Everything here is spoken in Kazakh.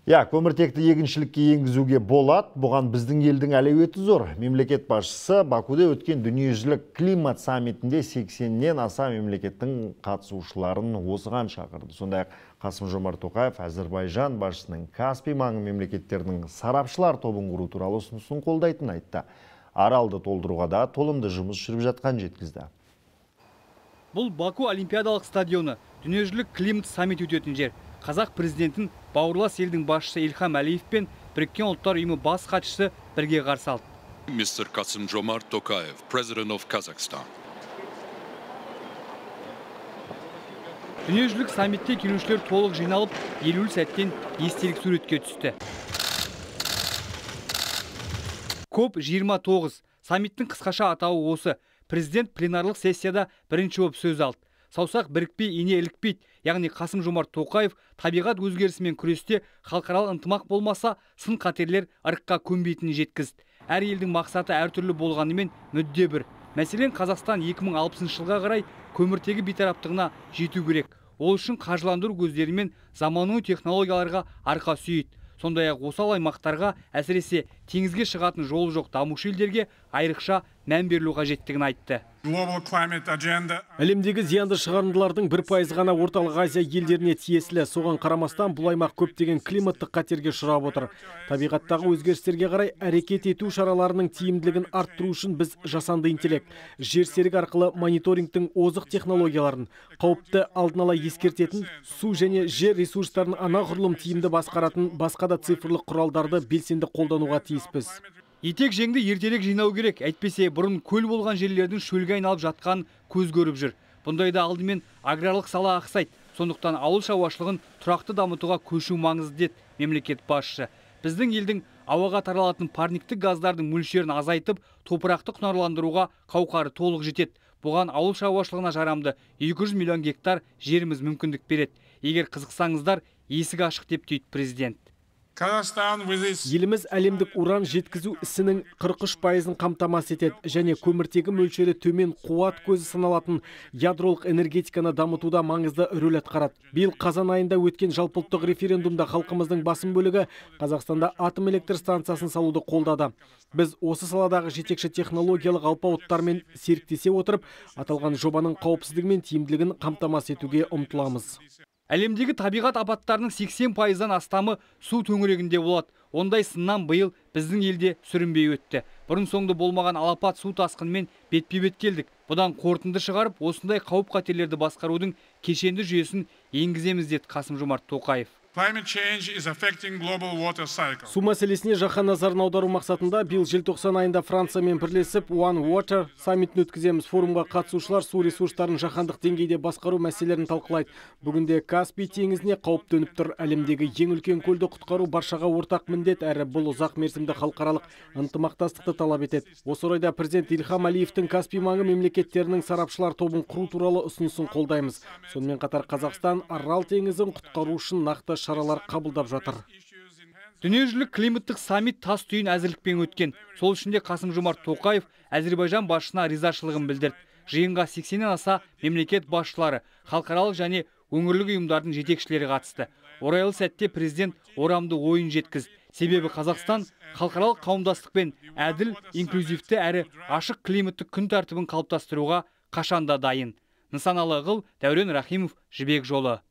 Көміртекті егіншілікке енгізуге болады. Бұған біздің елдің әлеуеті зор. Мемлекет басшысы Бакуде өткен дүниежүзілік климат саммитінде 80-нен аса мемлекеттің қатысушыларын осыған шақырды. Сондай-ақ Қасым-Жомарт Тоқаев Әзербайжан басшысының Каспий маңы мемлекеттерінің сарапшылар тобын құру туралы ұсынысын қолдайтынын айтты. Аралды толтыруға да толымды жұмыс жүріп жатқан жеткізді. Бұл Баку Олимпиадалық стадионы, дүниежүзілік климат саммит өтетін жер. Қазақ президентін бауырлас елдің басшысы Ильхам Әлиев пен Біріккен ұлттар ұйымы бас хатшысы бірге қарсы алды. Mr. Kasım-Jomart Tokayev, President of Kazakhstan. Дүниежүзілік саммитте келушілер толық жиналып, елеулі сәттен естелік суретке түсті. COP29 саммиттің қысқаша атауы осы. Президент пленарлық сессияда бірінші болып сөз алды. Саусақ бірікпей, ине ілікпейді. Яғни Қасым-Жомарт Тоқаев табиғат өзгерісімен күресте халықаралық ынтымақ болмаса, сын қатерлер ырыққа көнбейтінін жеткізді. Әр елдің мақсаты әртүрлі болғанымен мүдде бір. Мәселен, Қазақстан 2060 жылға қарай көміртегі бейтараптығына жету керек. Ол үшін қаржыландыру көздерімен заманауи технологияларға арқа сүйейді. Сондай-ақ осал аймақтарға, әсіресе теңізге шығатын жолы жоқ дамушы елдерге айрықша мән берілу қажеттігін айтты. Әлемдегі зиянды шығарындылардың 1% ғана Орталық Азия елдеріне тиесілі. Соған қарамастан бұл аймақ көптеген климаттық қатерге ұшырап отыр. Табиғаттағы өзгерістерге қарай әрекет ету шараларының тиімділігін арттыру үшін біз жасанды интеллект, жер серік арқылы мониторингтің озық технологияларын, қауіпті алдын ала ескертетін, су және жер ресурстарын анағұрлым тиімді басқаратын басқа да цифрлық құралдарды белсенді қолдануға тиіспіз. Етек жеңді ертелік жинау керек. Әйтпесе бұрын көл болған жерлердің шөлге айналып жатқан көз көріп жүр. Бұндайда алдымен аграрлық сала ақсайды. Сондықтан ауыл шаруашылығын тұрақты дамытуға көшу маңызды деді мемлекет басшысы. Біздің елдің ауаға таралатын парниктік газдардың мөлшерін азайтып, топырақты құнарландыруға қауқары толық жетеді. Бұған ауыл шаруашылығына жарамды 200 миллион гектар жеріміз мүмкіндік береді. Егер қызықсаңыздар, есік ашық деп түйді президент. Еліміз әлемдік уран жеткізу ісінің 43%-ын қамтамасыз етеді және көміртегі мөлшері төмен қуат көзі саналатын ядролық энергетиканы дамытуда маңызды рөл атқарады. Биыл қазан айында өткен жалпыұлттық референдумда халқымыздың басым бөлігі Қазақстанда атом электр станциясын салуды қолдады. Біз осы саладағы жетекші технологиялық алпауыттармен серіктесе отырып, аталған жобаның қауіпсіздігі мен тиімділігін қамтамасыз етуге ұмтыламыз. Әлемдегі табиғат апаттарының 80%-дан астамы су төңірегінде болады. Ондай сыннан биыл біздің елде сүрінбей өтті. Бұрын соңды болмаған алапат су тасқынымен бетпе-бет келдік. Бұдан қорытынды шығарып, осындай қауіп қатерлерді басқарудың кешенді жүйесін енгіземіз деді Қасым-Жомарт Тоқаев. Су мәселесіне жаһан назарын аудару мақсатында биыл желтоқсан айында Франциямен бірлесіп One Water саммитін өткіземіз. Форумға қатысушылар су ресурстарын жаһандық деңгейде басқару мәселелерін талқылайды. Бүгінде Каспий теңізіне қауіп төніп тұр. Әлемдегі ең үлкен көлді құтқару баршаға ортақ міндет, әрі бұл ұзақ мерзімді халықаралық ынтымақтастықты талап етеді. Осы орайда президент Ильхам Әлиевтің Каспий маңы мемлекеттерінің сарапшылар тобын құру туралы ұсынысын қолдаймыз. Сонымен қатар Қазақстан Арал теңізін құтқару үшін нақты шаралар қабылдап жатыр. Дүниежүзілік климаттық саммит тас түйін әзірлікпен өткен. Сол үшін де Қасым-Жомарт Тоқаев Әзербайжан басшысына ризашылығын білдірді. Жиынға 80-нен аса мемлекет басшылары, халықаралық және өңірлік ұйымдардың жетекшілері қатысты. Орайлы сәтте президент орамды ойын жеткізді. Себебі Қазақстан халықаралық қауымдастықпен әділ, инклюзивті әрі ашық климаттық күн тәртібін қалыптастыруға қашанда дайын. Нысаналы Дәурен Рахимов, Жібек жолы.